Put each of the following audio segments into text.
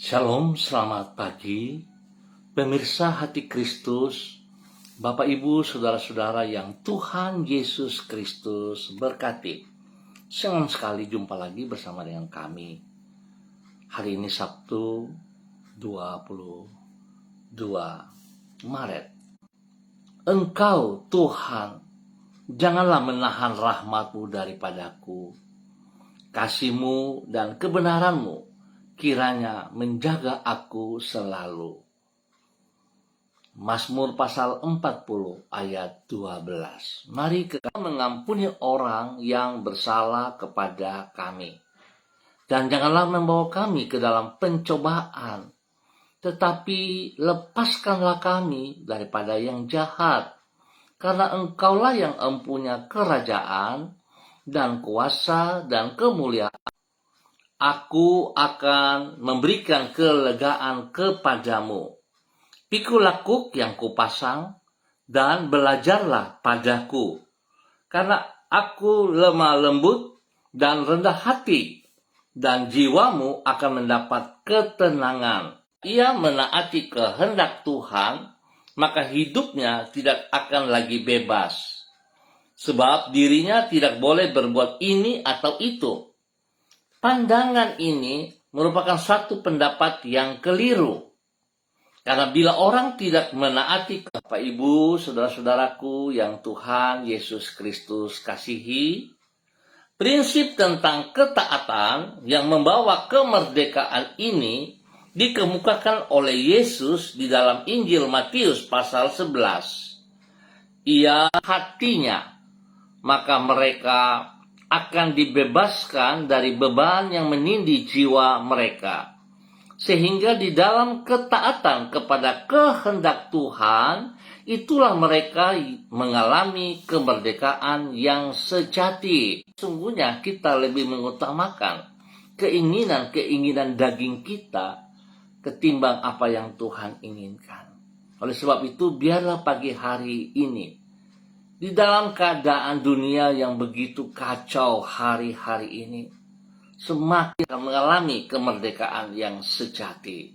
Shalom, selamat pagi, pemirsa hati Kristus, Bapak Ibu, saudara-saudara yang Tuhan Yesus Kristus berkati. Senang sekali jumpa lagi bersama dengan kami. Hari ini Sabtu 22 Maret. Engkau Tuhan, janganlah menahan rahmat-Mu daripadaku. Kasih-Mu dan kebenaran-Mu kiranya menjaga aku selalu. Mazmur pasal 40 ayat 12. Mari kita mengampuni orang yang bersalah kepada kami. Dan janganlah membawa kami ke dalam pencobaan, tetapi lepaskanlah kami daripada yang jahat. Karena Engkaulah yang empunya kerajaan dan kuasa dan kemuliaan. Aku akan memberikan kelegaan kepadamu. Pikul lakuk yang kupasang dan belajarlah padaku. Karena aku lemah lembut dan rendah hati, dan jiwamu akan mendapat ketenangan. Ia menaati kehendak Tuhan, maka hidupnya tidak akan lagi bebas. Sebab dirinya tidak boleh berbuat ini atau itu. Pandangan ini merupakan satu pendapat yang keliru. Karena bila orang tidak menaati Bapak Ibu, saudara-saudaraku yang Tuhan Yesus Kristus kasihi, prinsip tentang ketaatan yang membawa kemerdekaan ini dikemukakan oleh Yesus di dalam Injil Matius pasal 11. Ia hatinya, maka mereka akan dibebaskan dari beban yang menindih jiwa mereka. Sehingga di dalam ketaatan kepada kehendak Tuhan, itulah mereka mengalami kemerdekaan yang sejati. Sungguhnya kita lebih mengutamakan keinginan-keinginan daging kita ketimbang apa yang Tuhan inginkan. Oleh sebab itu, biarlah pagi hari ini, di dalam keadaan dunia yang begitu kacau hari-hari ini, semakin mengalami kemerdekaan yang sejati.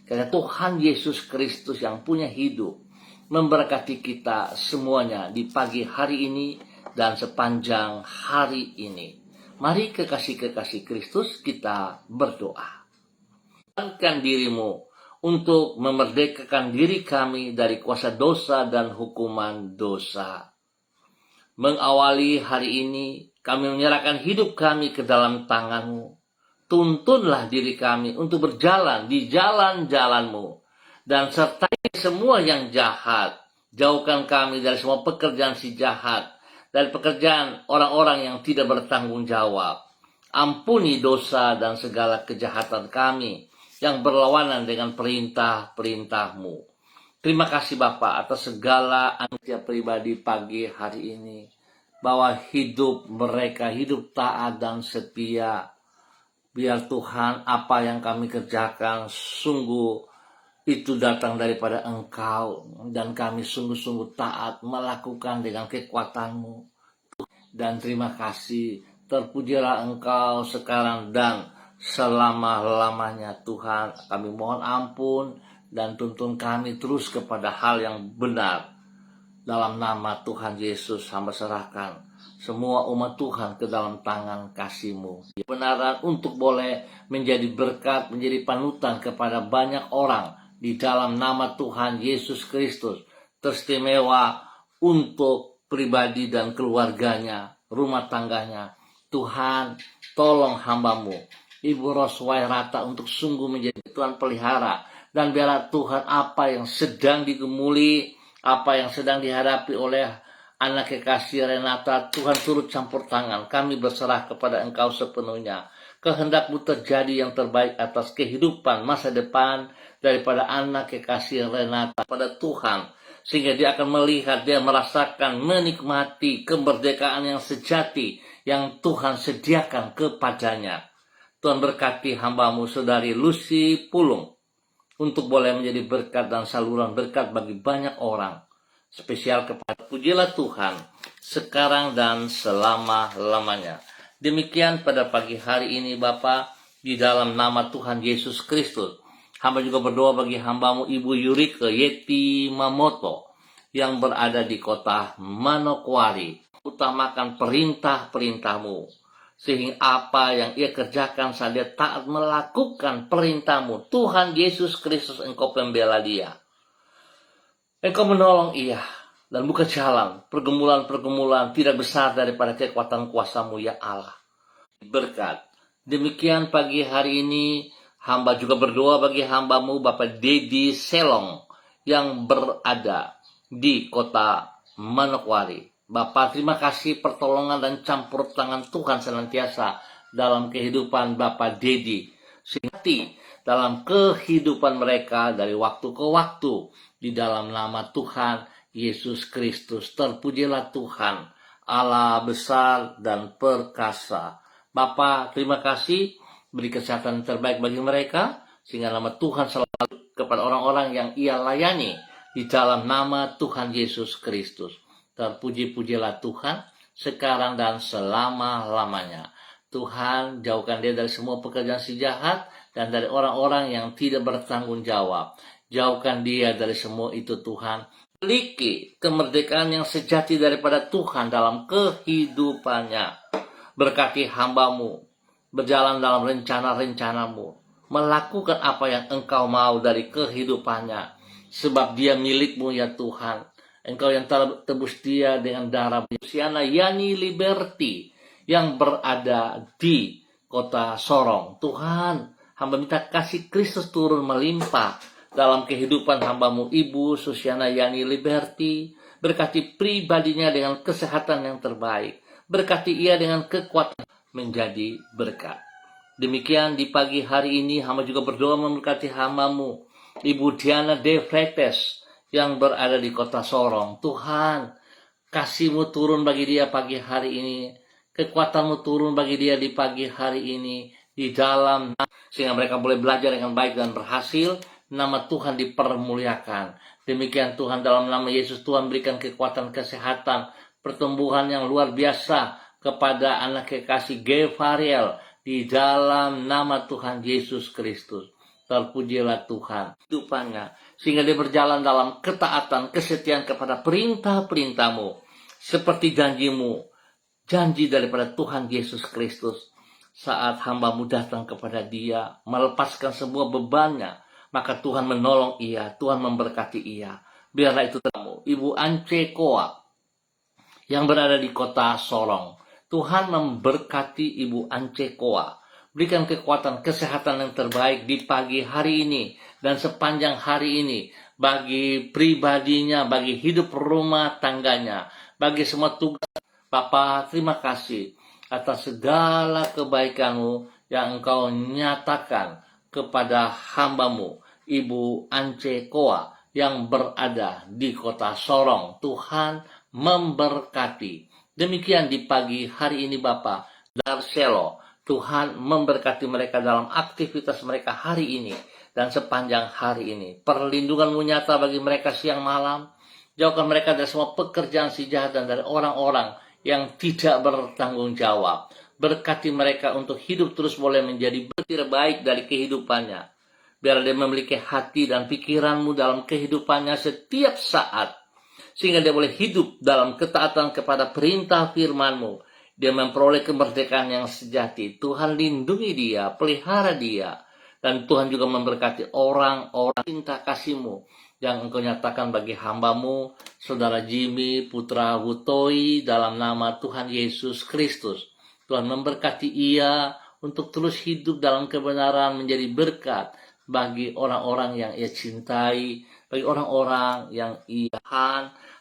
Karena Tuhan Yesus Kristus yang punya hidup memberkati kita semuanya di pagi hari ini dan sepanjang hari ini. Mari kekasih-kekasih Kristus kita berdoa. Angkat dirimu untuk memerdekakan diri kami dari kuasa dosa dan hukuman dosa. Mengawali hari ini, kami menyerahkan hidup kami ke dalam tangan-Mu. Tuntunlah diri kami untuk berjalan di jalan-jalan-Mu. Dan sertai semua yang jahat. Jauhkan kami dari semua pekerjaan si jahat. Dari pekerjaan orang-orang yang tidak bertanggung jawab. Ampuni dosa dan segala kejahatan kami yang berlawanan dengan perintah-perintah-Mu. Terima kasih Bapak atas segala anugerah pribadi pagi hari ini. Bahwa hidup mereka, hidup taat dan setia. Biar Tuhan apa yang kami kerjakan sungguh itu datang daripada Engkau. Dan kami sungguh-sungguh taat melakukan dengan kekuatan-Mu. Dan terima kasih, terpujilah Engkau sekarang dan selama-lamanya Tuhan. Kami mohon ampun dan tuntun kami terus kepada hal yang benar. Dalam nama Tuhan Yesus hamba serahkan semua umat Tuhan ke dalam tangan kasih-Mu. Kebenaran untuk boleh menjadi berkat, menjadi panutan kepada banyak orang di dalam nama Tuhan Yesus Kristus. Teristimewa untuk pribadi dan keluarganya, rumah tangganya. Tuhan tolong hamba-Mu, Ibu Roswairata untuk sungguh menjadi Tuhan pelihara. Dan biarlah Tuhan apa yang sedang digemuli, apa yang sedang dihadapi oleh anak kekasih Renata, Tuhan turut campur tangan. Kami berserah kepada Engkau sepenuhnya. Kehendak-Mu terjadi yang terbaik atas kehidupan masa depan daripada anak kekasih Renata pada Tuhan. Sehingga dia akan melihat, dia merasakan, menikmati kemerdekaan yang sejati yang Tuhan sediakan kepadanya. Tuhan berkati hamba-Mu saudari Lucy Pulung untuk boleh menjadi berkat dan saluran berkat bagi banyak orang. Spesial kepada pujilah Tuhan sekarang dan selama-lamanya. Demikian pada pagi hari ini Bapa, di dalam nama Tuhan Yesus Kristus. Hamba juga berdoa bagi hambamu Ibu Yurike Yeti Mamoto yang berada di kota Manokwari. Utamakan perintah-perintahmu, sehingga apa yang ia kerjakan saat dia taat melakukan perintahmu. Tuhan Yesus Kristus, Engkau pembela dia. Engkau menolong ia dan buka jalan pergumulan-pergumulan tidak besar daripada kekuatan kuasa-Mu ya Allah. Berkat. Demikian pagi hari ini hamba juga berdoa bagi hambamu Bapak Dedi Selong yang berada di kota Manokwari. Bapak, terima kasih pertolongan dan campur tangan Tuhan senantiasa dalam kehidupan Bapak Dedi. Sehingga dalam kehidupan mereka dari waktu ke waktu, di dalam nama Tuhan Yesus Kristus. Terpujilah Tuhan, Allah besar dan perkasa. Bapa, terima kasih, beri kesehatan terbaik bagi mereka, sehingga nama Tuhan selalu kepada orang-orang yang ia layani, di dalam nama Tuhan Yesus Kristus. Terpuji-pujilah Tuhan, sekarang dan selama-lamanya. Tuhan, jauhkan dia dari semua pekerjaan si jahat, dan dari orang-orang yang tidak bertanggung jawab. Jauhkan dia dari semua itu Tuhan. Miliki kemerdekaan yang sejati daripada Tuhan dalam kehidupannya. Berkati hambamu, berjalan dalam rencana-rencanamu, melakukan apa yang engkau mau dari kehidupannya. Sebab dia milikmu ya Tuhan. Engkau yang telah tebus dia dengan darah. Luciana Yani Liberty yang berada di kota Sorong. Tuhan, hamba minta kasih Kristus turun melimpah dalam kehidupan hambamu Ibu Susiana Yani Liberty. Berkati pribadinya dengan kesehatan yang terbaik. Berkati ia dengan kekuatan menjadi berkat. Demikian di pagi hari ini hamba juga berdoa memberkati hambamu Ibu Diana De Freites yang berada di kota Sorong. Tuhan, kasih-Mu turun bagi dia pagi hari ini. Kekuatan-Mu turun bagi dia di pagi hari ini. Di dalam, sehingga mereka boleh belajar dengan baik dan berhasil. Nama Tuhan dipermuliakan. Demikian Tuhan, dalam nama Yesus, Tuhan berikan kekuatan kesehatan, pertumbuhan yang luar biasa kepada anak kekasih Gevariel. Di dalam nama Tuhan Yesus Kristus. Terpujilah Tuhan hidupannya, sehingga dia berjalan dalam ketaatan, kesetiaan kepada perintah-perintah-Mu. Seperti janji-Mu, janji daripada Tuhan Yesus Kristus. Saat hamba-Mu datang kepada dia, melepaskan semua bebannya, maka Tuhan menolong ia, Tuhan memberkati ia. Biarlah itu teramu, Ibu Ance Koa yang berada di kota Sorong. Tuhan memberkati Ibu Ance Koa. Berikan kekuatan kesehatan yang terbaik di pagi hari ini dan sepanjang hari ini. Bagi pribadinya, bagi hidup rumah tangganya, bagi semua tugas. Bapa, terima kasih atas segala kebaikan-Mu yang Engkau nyatakan kepada hamba-Mu Ibu Ance Koa yang berada di kota Sorong. Tuhan memberkati. Demikian di pagi hari ini Bapa. Darselo, Tuhan memberkati mereka dalam aktivitas mereka hari ini dan sepanjang hari ini. Perlindungan-Mu nyata bagi mereka siang malam. Jauhkan mereka dari semua pekerjaan si jahat dan dari orang-orang yang tidak bertanggung jawab. Berkati mereka untuk hidup terus boleh menjadi terbaik dari kehidupannya. Biar dia memiliki hati dan pikiran-Mu dalam kehidupannya setiap saat. Sehingga dia boleh hidup dalam ketaatan kepada perintah firman-Mu. Dia memperoleh kemerdekaan yang sejati. Tuhan lindungi dia, pelihara dia. Dan Tuhan juga memberkati orang-orang cinta kasih-Mu yang Engkau nyatakan bagi hamba-Mu, Saudara Jimmy Putra Wutoi, dalam nama Tuhan Yesus Kristus. Tuhan memberkati ia untuk terus hidup dalam kebenaran, menjadi berkat bagi orang-orang yang ia cintai, bagi orang-orang yang ia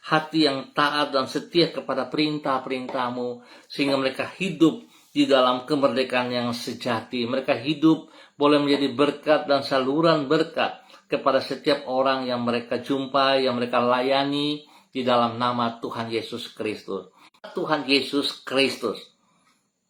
hati yang taat dan setia kepada perintah-perintah-Mu, sehingga mereka hidup di dalam kemerdekaan yang sejati. Mereka hidup boleh menjadi berkat dan saluran berkat kepada setiap orang yang mereka jumpai, yang mereka layani di dalam nama Tuhan Yesus Kristus. Tuhan Yesus Kristus,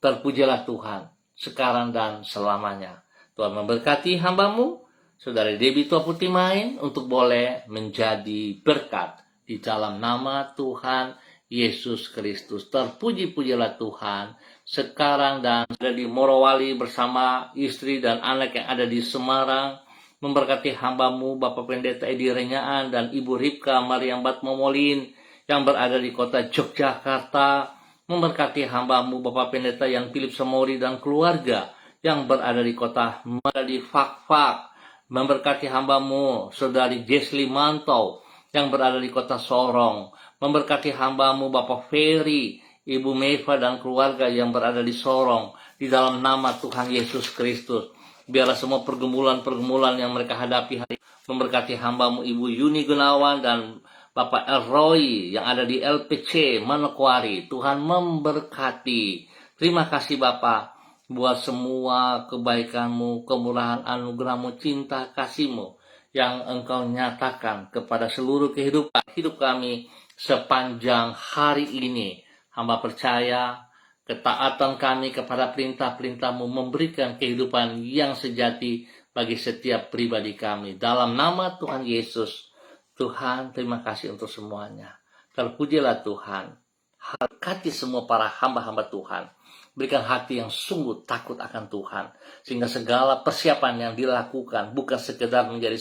terpujilah Tuhan sekarang dan selamanya. Tuhan memberkati hamba-Mu, Saudara Debbie Tua Putih Main, untuk boleh menjadi berkat di dalam nama Tuhan Yesus Kristus. Terpuji-pujilah Tuhan sekarang dan ada di Morowali bersama istri dan anak yang ada di Semarang. Memberkati hamba-Mu Bapak Pendeta Edi Renyaan dan Ibu Ripka Mariam Batmomolin yang berada di kota Yogyakarta. Memberkati hamba-Mu Bapak Pendeta yang Philip Samori dan keluarga yang berada di kota Maradi Fakfak. Memberkati hamba-Mu Saudari Jesli Mantau yang berada di kota Sorong. Memberkati hamba-Mu Bapak Ferry, Ibu Meva dan keluarga yang berada di Sorong. Di dalam nama Tuhan Yesus Kristus, biarlah semua pergumulan-pergumulan yang mereka hadapi hari ini. Memberkati hamba-Mu Ibu Yuni Gunawan dan Bapak Elroy yang ada di LPC Manokwari. Tuhan memberkati. Terima kasih Bapak buat semua kebaikan-Mu, kemurahan anugerah-Mu, cinta kasih-Mu yang Engkau nyatakan kepada seluruh kehidupan hidup kami sepanjang hari ini. Hamba percaya ketaatan kami kepada perintah-perintah-Mu memberikan kehidupan yang sejati bagi setiap pribadi kami. Dalam nama Tuhan Yesus, Tuhan, terima kasih untuk semuanya. Terpujilah Tuhan. Berkati semua para hamba-hamba Tuhan. Berikan hati yang sungguh takut akan Tuhan. Sehingga segala persiapan yang dilakukan bukan sekedar menjadi